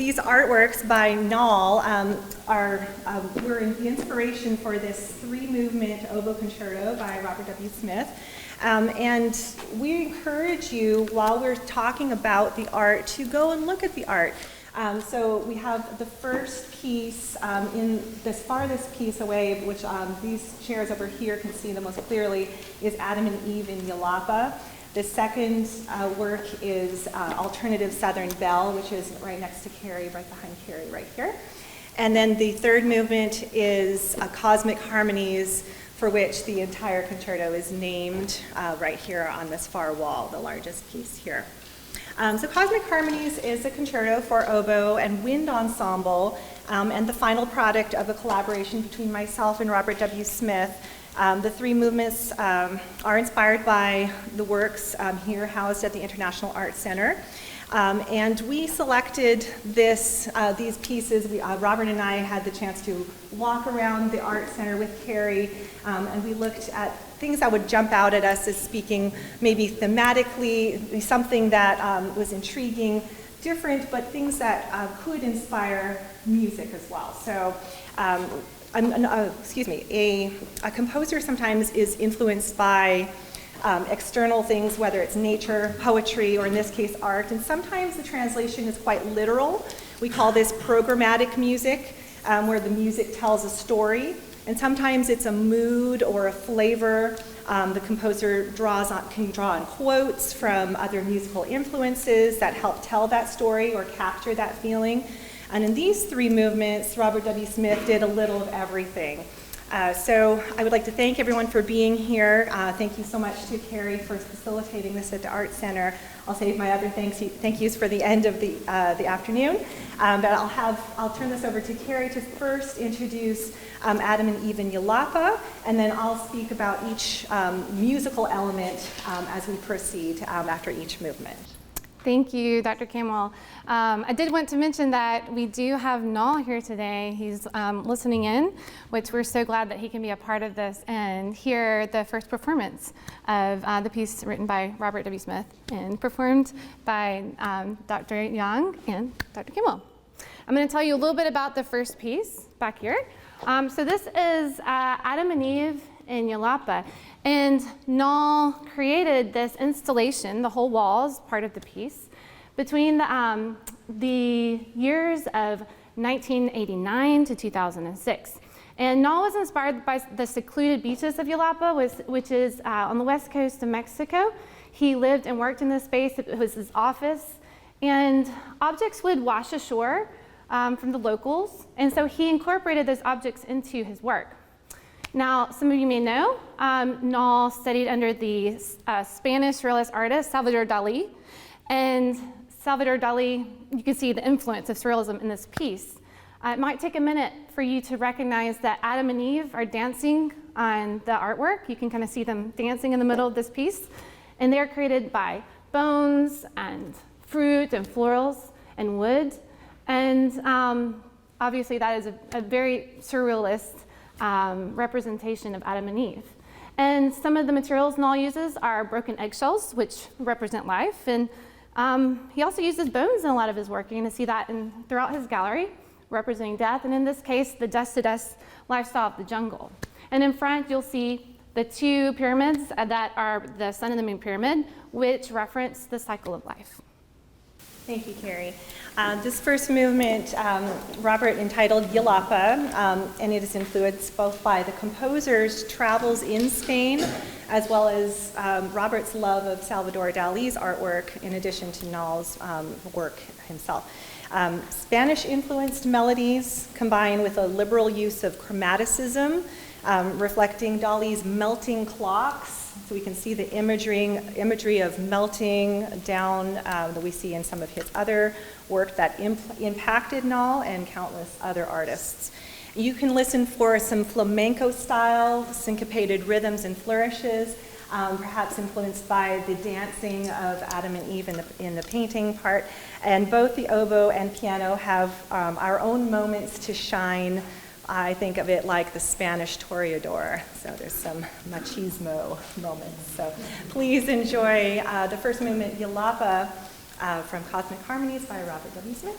these artworks by Nall were the inspiration for this three-movement oboe concerto by Robert W. Smith. And we encourage you, while we're talking about the art, to go and look at the art. So we have the first piece in this farthest piece away, which these chairs over here can see the most clearly, is Adam and Eve in Yelapa. The second work is Alternative Southern Belle, which is right next to Carrie, right behind Carrie right here. And then the third movement is Cosmic Harmonies, for which the entire concerto is named right here on this far wall, the largest piece here. So Cosmic Harmonies is a concerto for oboe and wind ensemble, and the final product of a collaboration between myself and Robert W. Smith. The three movements are inspired by the works here housed at the International Art Center. And we selected these pieces. Robert and I had the chance to walk around the Art Center with Carrie, and we looked at things that would jump out at us as speaking maybe thematically, something that was intriguing, different, but things that could inspire music as well. So, a composer sometimes is influenced by external things, whether it's nature, poetry, or in this case, art. And sometimes the translation is quite literal. We call this programmatic music, where the music tells a story. And sometimes it's a mood or a flavor. The composer can draw on quotes from other musical influences that help tell that story or capture that feeling. And in these three movements, Robert W. Smith did a little of everything. So I would like to thank everyone for being here. Thank you so much to Carrie for facilitating this at the Art Center. I'll save my other thank yous for the end of the afternoon. But I'll turn this over to Carrie to first introduce Adam and Eve in Yelapa, and then I'll speak about each musical element as we proceed after each movement. Thank you, Dr. Camwell. I did want to mention that we do have Nall here today. He's listening in, which we're so glad that he can be a part of this and hear the first performance of the piece written by Robert W. Smith and performed by Dr. Yang and Dr. Camwell. I'm going to tell you a little bit about the first piece back here. So this is Adam and Eve in Yelapa. And Nall created this installation, the whole wall is part of the piece, between the years of 1989 to 2006. And Nall was inspired by the secluded beaches of Yelapa, which is on the west coast of Mexico. He lived and worked in this space. It was his office. And objects would wash ashore from the locals. And so he incorporated those objects into his work. Now, some of you may know, Nall studied under the Spanish surrealist artist Salvador Dali. And Salvador Dali, you can see the influence of surrealism in this piece. It might take a minute for you to recognize that Adam and Eve are dancing on the artwork. You can kind of see them dancing in the middle of this piece. And they're created by bones and fruit and florals and wood. And obviously that is a very surrealist representation of Adam and Eve. And some of the materials Nall uses are broken eggshells, which represent life. And he also uses bones in a lot of his work. You're going to see that throughout his gallery, representing death. And in this case, the dust-to-dust lifestyle of the jungle. And in front, you'll see the two pyramids that are the Sun and the Moon Pyramid, which reference the cycle of life. Thank you, Carrie. This first movement, Robert entitled Yelapa, and it is influenced both by the composer's travels in Spain, as well as Robert's love of Salvador Dali's artwork, in addition to Nall's work himself. Spanish-influenced melodies combine with a liberal use of chromaticism, reflecting Dali's melting clocks. So we can see the imagery of melting down that we see in some of his other work that impacted Nall and countless other artists. You can listen for some flamenco style, syncopated rhythms and flourishes, perhaps influenced by the dancing of Adam and Eve in the painting part. And both the oboe and piano have our own moments to shine. I think of it like the Spanish toreador, so there's some machismo moments. So please enjoy the first movement, Yelapa, from Cosmic Harmonies by Robert W. Smith.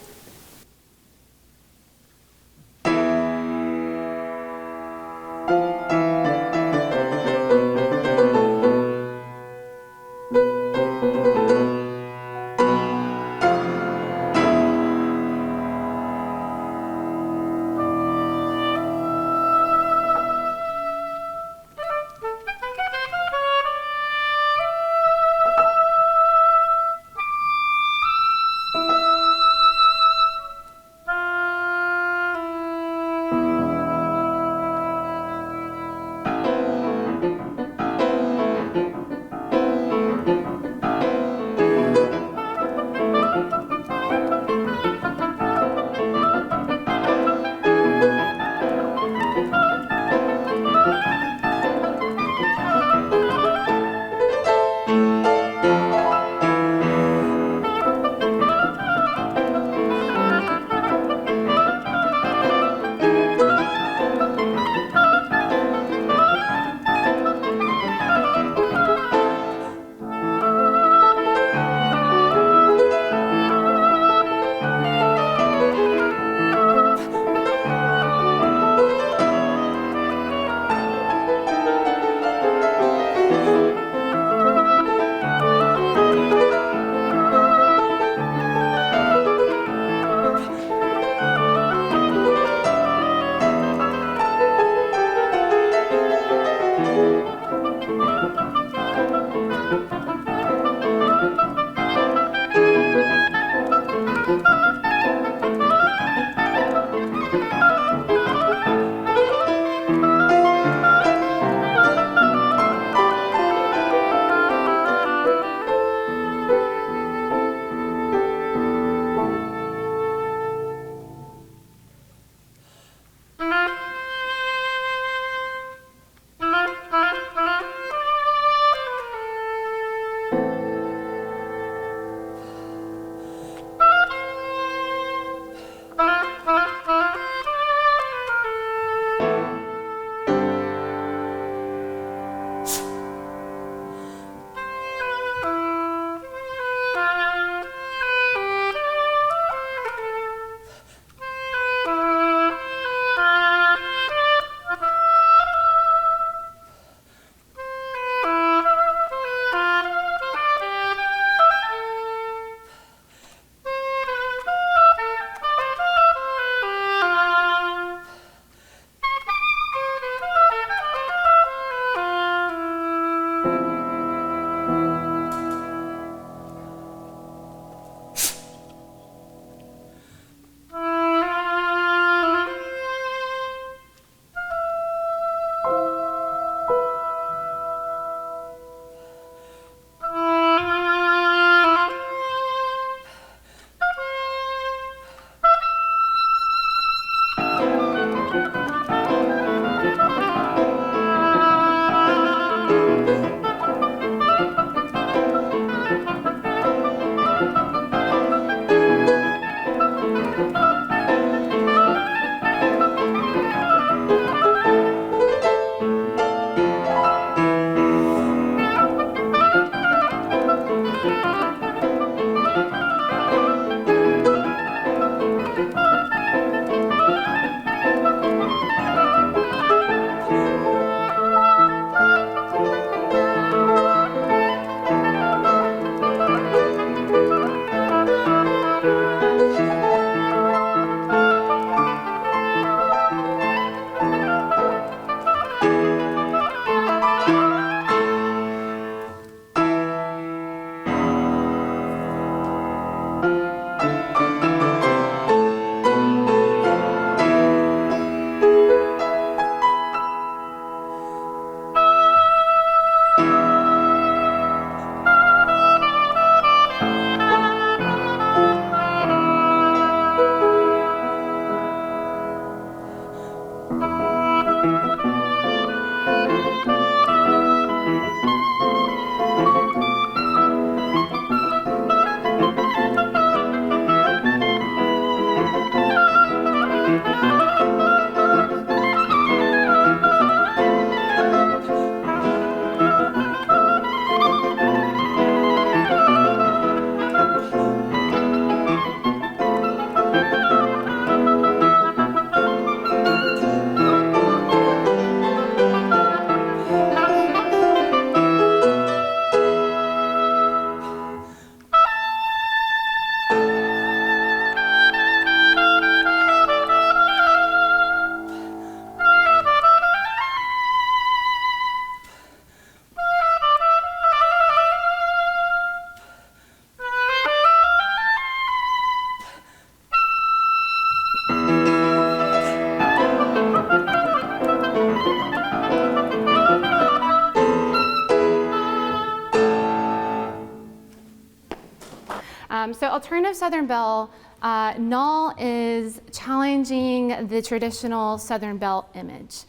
So alternative Southern Belle, Nall is challenging the traditional Southern Belle image.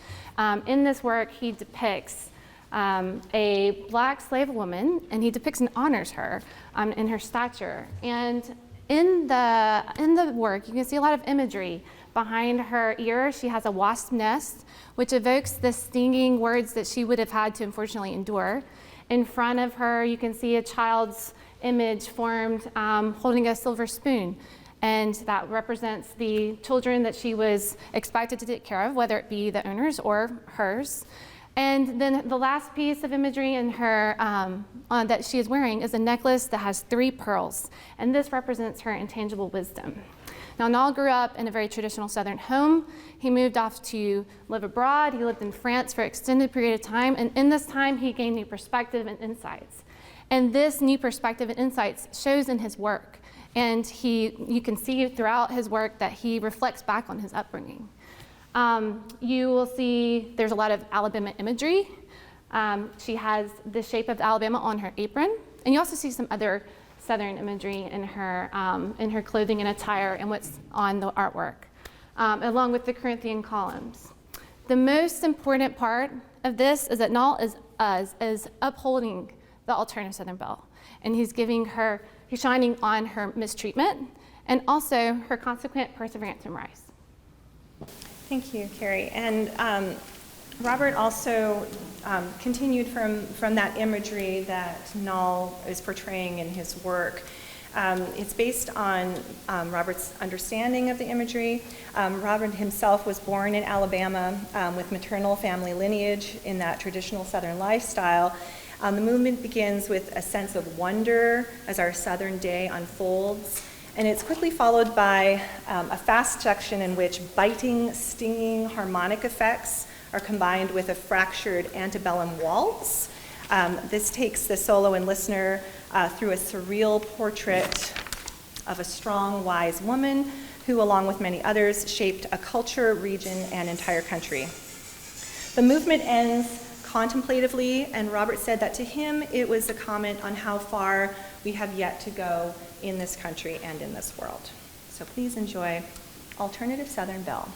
In this work, he depicts a black slave woman, and he depicts and honors her in her stature. And in the work, you can see a lot of imagery. Behind her ear, she has a wasp nest, which evokes the stinging words that she would have had to unfortunately endure. In front of her, you can see a child's image formed holding a silver spoon, and that represents the children that she was expected to take care of, whether it be the owner's or hers. And then the last piece of imagery in her that she is wearing is a necklace that has 3 pearls, and this represents her intangible wisdom. Now, Nall grew up in a very traditional Southern home. He moved off to live abroad. He lived in France for an extended period of time, and in this time, he gained new perspective and insights. And this new perspective and insights shows in his work, and you can see throughout his work that he reflects back on his upbringing. You will see there's a lot of Alabama imagery. She has the shape of Alabama on her apron, and you also see some other Southern imagery in her clothing and attire and what's on the artwork, along with the Corinthian columns. The most important part of this is that Nall is upholding the alternative Southern Belle, and he's shining on her mistreatment and also her consequent perseverance and rise. Thank you, Carrie. And Robert also continued from that imagery that Nall is portraying in his work. It's based on Robert's understanding of the imagery. Robert himself was born in Alabama with maternal family lineage in that traditional Southern lifestyle. The movement begins with a sense of wonder as our Southern day unfolds. And it's quickly followed by a fast section in which biting, stinging harmonic effects are combined with a fractured antebellum waltz. This takes the solo and listener through a surreal portrait of a strong, wise woman who, along with many others, shaped a culture, region, and entire country. The movement ends contemplatively, and Robert said that to him it was a comment on how far we have yet to go in this country and in this world. So please enjoy Alternative Southern Belle.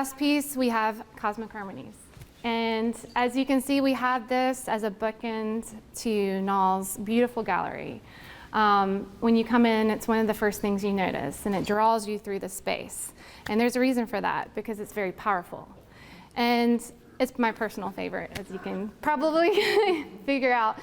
last piece, we have Cosmic Harmonies. And as you can see, we have this as a bookend to Nall's beautiful gallery. When you come in, it's one of the first things you notice, and it draws you through the space. And there's a reason for that, because it's very powerful. And it's my personal favorite, as you can probably figure out.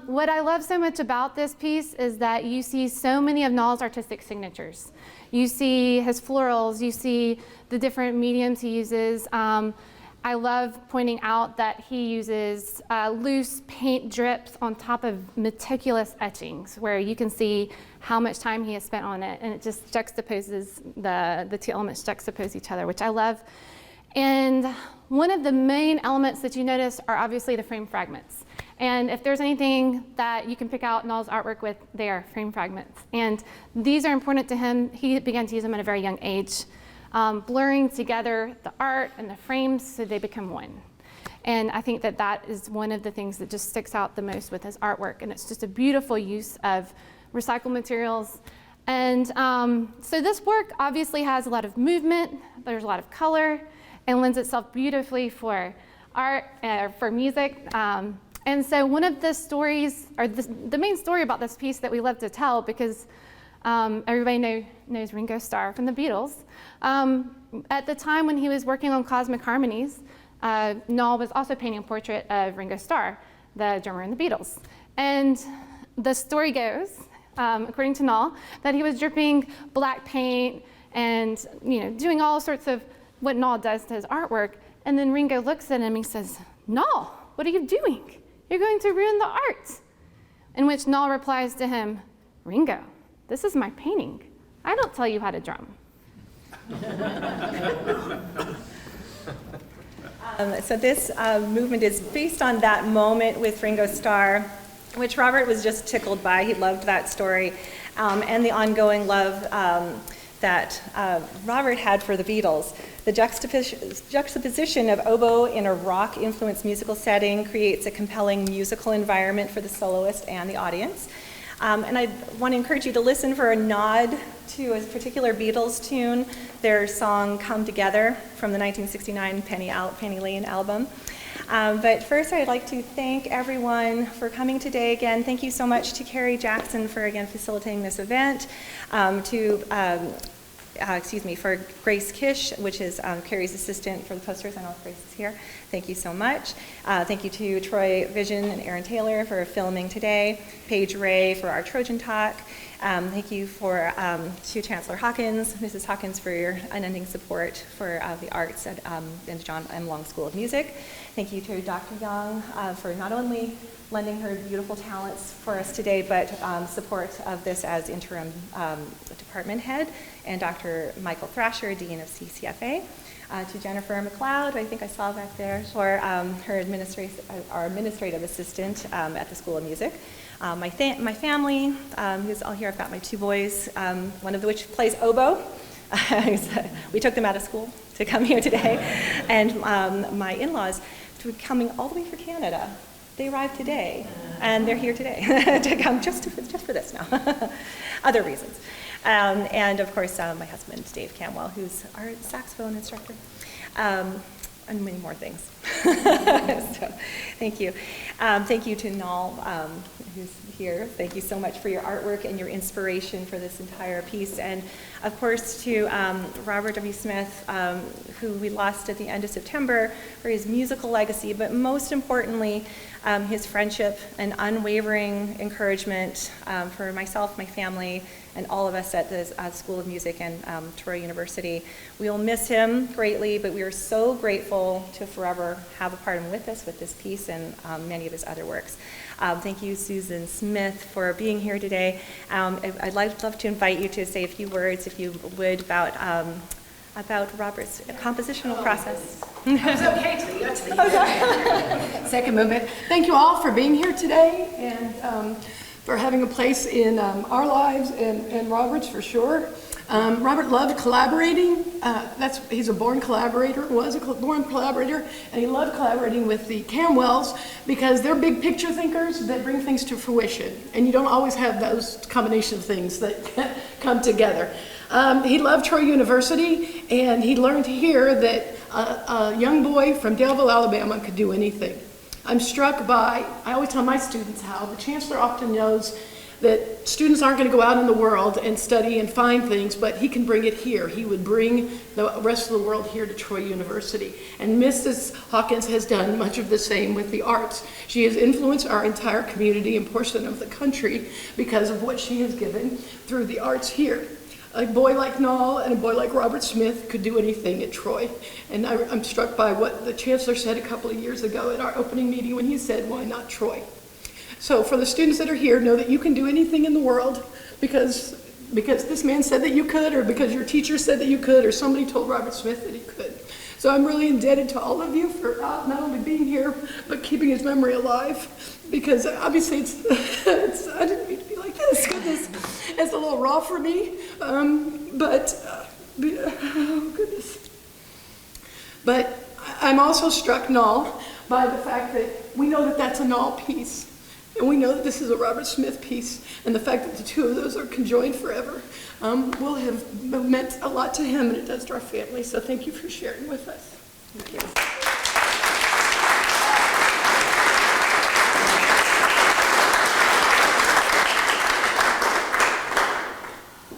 What I love so much about this piece is that you see so many of Nall's artistic signatures. You see his florals, you see the different mediums he uses. I love pointing out that he uses loose paint drips on top of meticulous etchings, where you can see how much time he has spent on it, and it just juxtaposes, the two elements juxtapose each other, which I love. And one of the main elements that you notice are obviously the frame fragments. And if there's anything that you can pick out Nall's artwork with, they are frame fragments. And these are important to him. He began to use them at a very young age, blurring together the art and the frames so they become one. And I think that that is one of the things that just sticks out the most with his artwork. And it's just a beautiful use of recycled materials. And so this work obviously has a lot of movement, there's a lot of color, and lends itself beautifully for art, for music. And so one of the stories, or the main story about this piece that we love to tell, because everybody knows Ringo Starr from the Beatles. At the time when he was working on Cosmic Harmonies, Nall was also painting a portrait of Ringo Starr, the drummer in the Beatles. And the story goes, according to Nall, that he was dripping black paint and doing all sorts of what Nall does to his artwork. And then Ringo looks at him and he says, "Nall, what are you doing? You're going to ruin the art." In which Nall replies to him, "Ringo, this is my painting. I don't tell you how to drum." So this movement is based on that moment with Ringo Starr, which Robert was just tickled by. He loved that story, and the ongoing love that Robert had for the Beatles. The juxtaposition of oboe in a rock-influenced musical setting creates a compelling musical environment for the soloist and the audience. And I want to encourage you to listen for a nod to a particular Beatles tune, their song "Come Together" from the 1969 Penny Lane album. But first, I'd like to thank everyone for coming today. Again, thank you so much to Carrie Jaxon for, again, facilitating this event, for Grace Kish, which is Carrie's assistant for the posters. I know Grace is here. Thank you so much. Thank you to Troy Vision and Aaron Taylor for filming today, Paige Ray for our Trojan Talk. Thank you to Chancellor Hawkins, Mrs. Hawkins, for your unending support for the arts at the John M. Long School of Music. Thank you to Dr. Yang for not only lending her beautiful talents for us today, but support of this as interim department head, and Dr. Michael Thrasher, Dean of CCFA. To Jennifer McLeod, who I think I saw back there, for our administrative assistant at the School of Music. My family, who's all here. I've got my two boys, one of which plays oboe. We took them out of school to come here today. And my in-laws, coming all the way from Canada. They arrived today, and they're here today to come just for this now. Other reasons. And of course, my husband, Dave Camwell, who's our saxophone instructor, and many more things. So, thank you. Thank you to Nall, who's here. Thank you so much for your artwork and your inspiration for this entire piece. And of course, to Robert W. Smith, who we lost at the end of September, for his musical legacy, but most importantly, his friendship and unwavering encouragement for myself, my family, and all of us at the School of Music and Troy University. We will miss him greatly, but we are so grateful to forever have a part of him with us with this piece and many of his other works. Thank you, Susan Smith, for being here today. I'd love to invite you to say a few words, if you would, about Robert's compositional process. It was okay till you got to the second movement. Thank you all for being here today and for having a place in our lives and Robert's for sure. Robert loved collaborating. He's a born collaborator, was a born collaborator, and he loved collaborating with the Camwells because they're big picture thinkers that bring things to fruition. And you don't always have those combination of things that come together. He loved Troy University, and he learned here that a young boy from Daleville, Alabama could do anything. I'm struck by, I always tell my students how the chancellor often knows that students aren't going to go out in the world and study and find things, but he can bring it here. He would bring the rest of the world here to Troy University. And Mrs. Hawkins has done much of the same with the arts. She has influenced our entire community and portion of the country because of what she has given through the arts here. A boy like Nall and a boy like Robert Smith could do anything at Troy. And I'm struck by what the chancellor said a couple of years ago at our opening meeting when he said, "Why not Troy?" So for the students that are here, know that you can do anything in the world because this man said that you could, or because your teacher said that you could, or somebody told Robert Smith that he could. So I'm really indebted to all of you for not only being here, but keeping his memory alive. Because obviously I didn't mean to be like this. Goodness, it's a little raw for me. Oh goodness. But I'm also struck, Nall, by the fact that we know that that's a Nall piece. And we know that this is a Robert Smith piece, and the fact that the two of those are conjoined forever will have meant a lot to him, and it does to our family. So thank you for sharing with us. Thank you.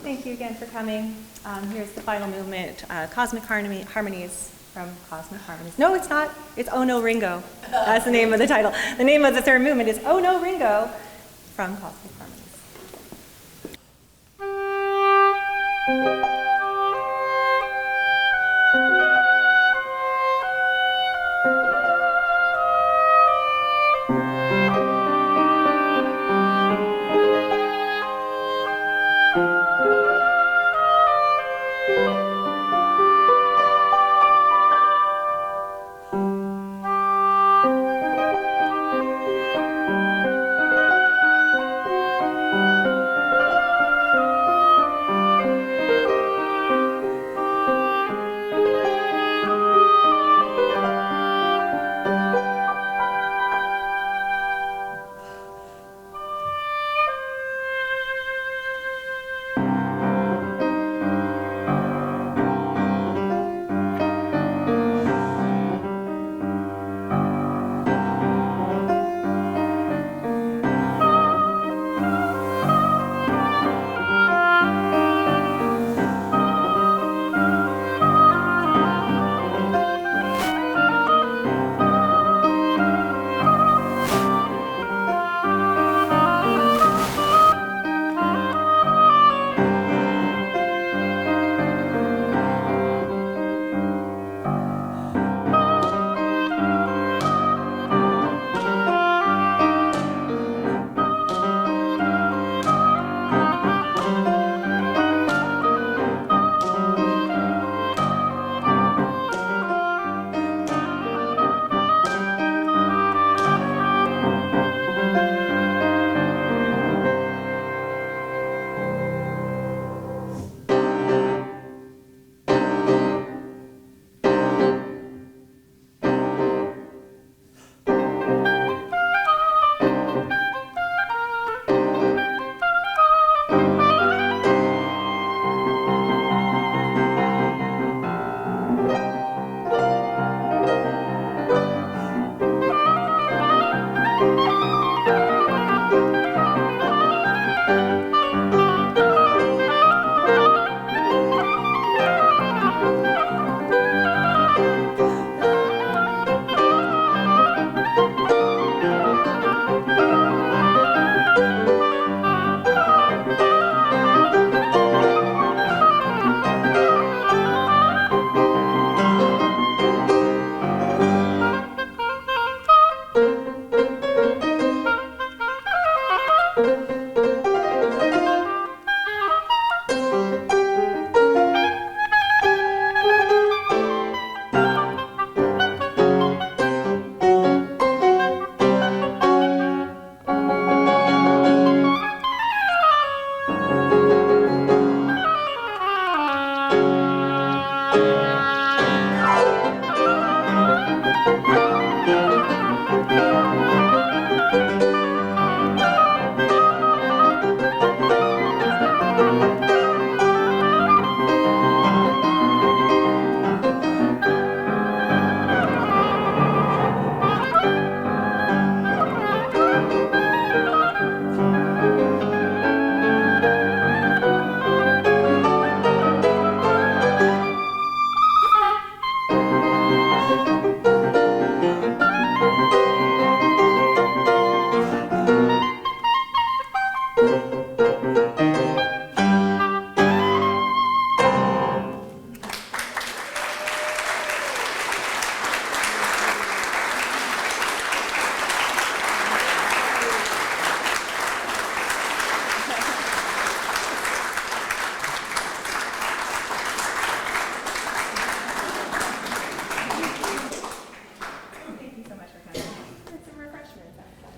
Thank you again for coming. Here's the final movement, Cosmic Harmonies from Cosmic Harmonies. No, it's not. It's Oh No Ringo. That's the name of the title. The name of the third movement is Oh No Ringo from Cosmic Harmonies.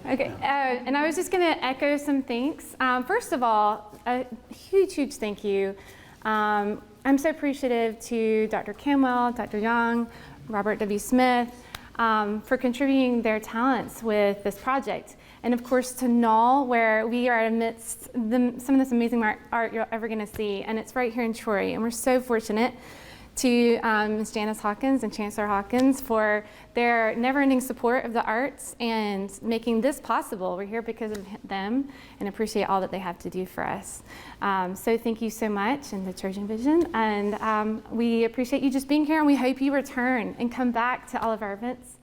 Okay, and I was just going to echo some thanks. First of all, a huge, huge thank you. I'm so appreciative to Dr. Camwell, Dr. Yang, Robert W. Smith, for contributing their talents with this project. And of course to Nall, where we are amidst some of this amazing art you're ever going to see, and it's right here in Troy. And we're so fortunate to Ms. Janice Hawkins and Chancellor Hawkins for their never-ending support of the arts and making this possible. We're here because of them and appreciate all that they have to do for us. So thank you so much, and the Trojan Vision. And we appreciate you just being here, and we hope you return and come back to all of our events.